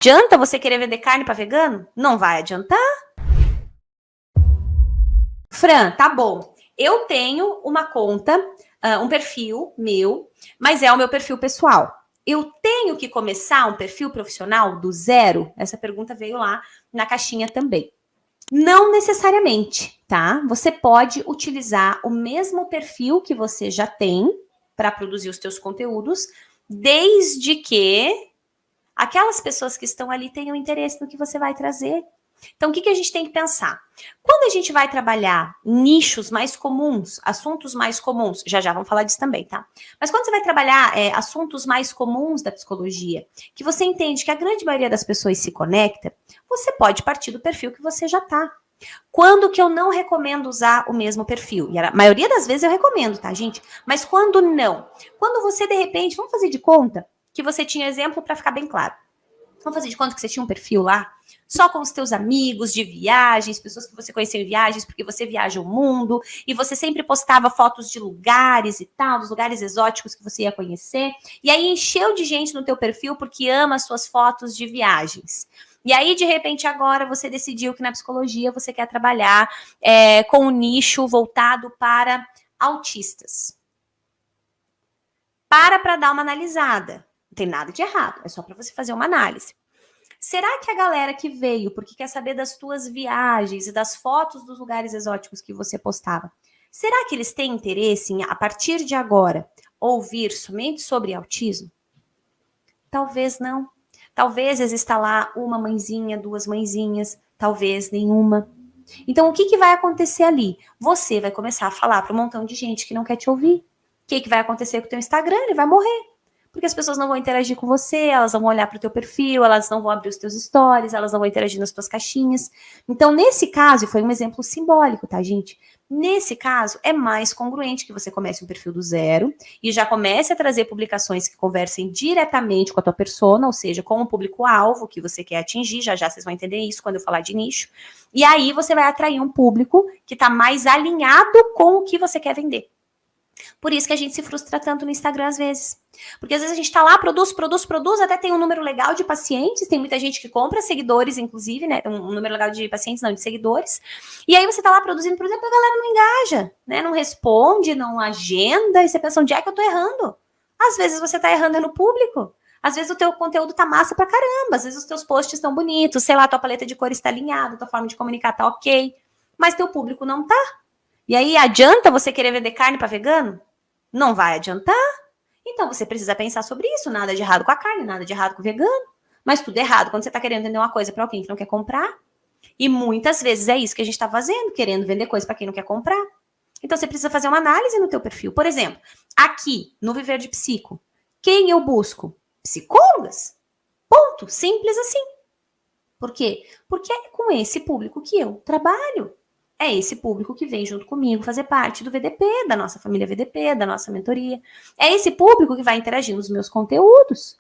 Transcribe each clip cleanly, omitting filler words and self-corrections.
Adianta você querer vender carne para vegano? Não vai adiantar. Fran, tá bom. Eu tenho uma conta, um perfil meu, mas é o meu perfil pessoal. Eu tenho que começar um perfil profissional do zero? Essa pergunta veio lá na caixinha também. Não necessariamente, tá? Você pode utilizar o mesmo perfil que você já tem para produzir os teus conteúdos, desde que aquelas pessoas que estão ali tenham interesse no que você vai trazer. Então, o que a gente tem que pensar? Quando a gente vai trabalhar nichos mais comuns, assuntos mais comuns, já vamos falar disso também, tá? Mas quando você vai trabalhar assuntos mais comuns da psicologia, que você entende que a grande maioria das pessoas se conecta, você pode partir do perfil que você já tá. Quando que eu não recomendo usar o mesmo perfil? E a maioria das vezes eu recomendo, tá, gente? Mas quando não? Quando você, de repente, vamos fazer de conta que você tinha exemplo para ficar bem claro. Vamos fazer de conta que você tinha um perfil lá, só com os teus amigos de viagens, pessoas que você conheceu em viagens, porque você viaja o mundo, e você sempre postava fotos de lugares e tal, dos lugares exóticos que você ia conhecer, e aí encheu de gente no teu perfil porque ama as suas fotos de viagens. E aí, de repente, agora você decidiu que na psicologia você quer trabalhar com um nicho voltado para autistas. Para dar uma analisada. Não tem nada de errado, é só para você fazer uma análise. Será que a galera que veio porque quer saber das tuas viagens e das fotos dos lugares exóticos que você postava, será que eles têm interesse em, a partir de agora, ouvir somente sobre autismo? Talvez não. Talvez exista lá uma mãezinha, duas mãezinhas, talvez nenhuma. Então, o que vai acontecer ali? Você vai começar a falar para um montão de gente que não quer te ouvir. O que vai acontecer com o teu Instagram? Ele vai morrer. Porque as pessoas não vão interagir com você, elas não vão olhar para o teu perfil, elas não vão abrir os teus stories, elas não vão interagir nas tuas caixinhas. Então, nesse caso, e foi um exemplo simbólico, tá, gente? Nesse caso, é mais congruente que você comece um perfil do zero e já comece a trazer publicações que conversem diretamente com a tua persona, ou seja, com o público-alvo que você quer atingir, já vocês vão entender isso quando eu falar de nicho. E aí você vai atrair um público que está mais alinhado com o que você quer vender. Por isso que a gente se frustra tanto no Instagram às vezes. Porque às vezes a gente tá lá, produz, até tem um número legal de pacientes, tem muita gente que compra seguidores, inclusive, né? Um número legal de pacientes, não, de seguidores. E aí você tá lá produzindo, por exemplo, a galera não engaja, né? Não responde, não agenda, e você pensa, onde é que eu tô errando? Às vezes você tá errando no público. Às vezes o teu conteúdo tá massa pra caramba, às vezes os teus posts estão bonitos, sei lá, tua paleta de cores tá alinhada, tua forma de comunicar tá ok, mas teu público não tá. E aí, adianta você querer vender carne para vegano? Não vai adiantar. Então, você precisa pensar sobre isso. Nada de errado com a carne, nada de errado com o vegano. Mas tudo errado quando você está querendo vender uma coisa para alguém que não quer comprar. E muitas vezes é isso que a gente está fazendo, querendo vender coisa para quem não quer comprar. Então, você precisa fazer uma análise no teu perfil. Por exemplo, aqui, no Viver de Psico, quem eu busco? Psicólogas. Ponto. Simples assim. Por quê? Porque é com esse público que eu trabalho. É esse público que vem junto comigo fazer parte do VDP, da nossa família VDP, da nossa mentoria. É esse público que vai interagir nos meus conteúdos.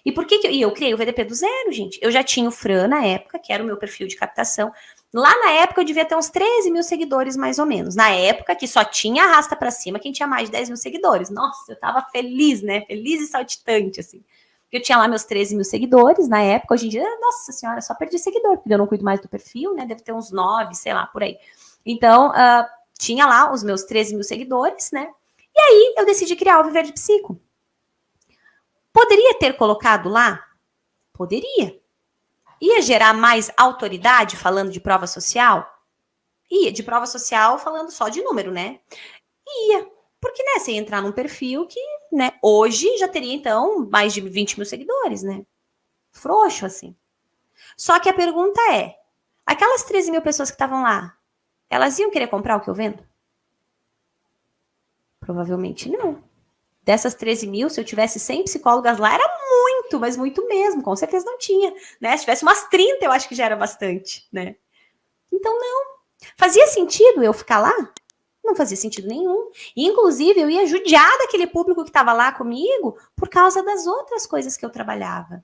E por que eu criei o VDP do zero, gente? Eu já tinha o Fran na época, que era o meu perfil de captação. Lá na época eu devia ter uns 13 mil seguidores, mais ou menos. Na época que só tinha arrasta pra cima quem tinha mais de 10 mil seguidores. Nossa, eu tava feliz, né? Feliz e saltitante, assim. Eu tinha lá meus 13 mil seguidores na época. Hoje em dia, nossa senhora, só perdi seguidor, porque eu não cuido mais do perfil, né? Deve ter uns 9, sei lá, por aí. Então, tinha lá os meus 13 mil seguidores, né? E aí, eu decidi criar o Viver de Psico. Poderia ter colocado lá? Poderia. Ia gerar mais autoridade falando de prova social? Ia. De prova social falando só de número, né? Ia. Porque, né, você ia entrar num perfil que, né, hoje já teria, então, mais de 20 mil seguidores, né? Frouxo, assim. Só que a pergunta é, aquelas 13 mil pessoas que estavam lá, elas iam querer comprar o que eu vendo? Provavelmente não. Dessas 13 mil, se eu tivesse 100 psicólogas lá, era muito, mas muito mesmo. Com certeza não tinha, né? Se tivesse umas 30, eu acho que já era bastante, né? Então, não. Fazia sentido eu ficar lá? Não fazia sentido nenhum. E, inclusive, eu ia judiar daquele público que estava lá comigo por causa das outras coisas que eu trabalhava.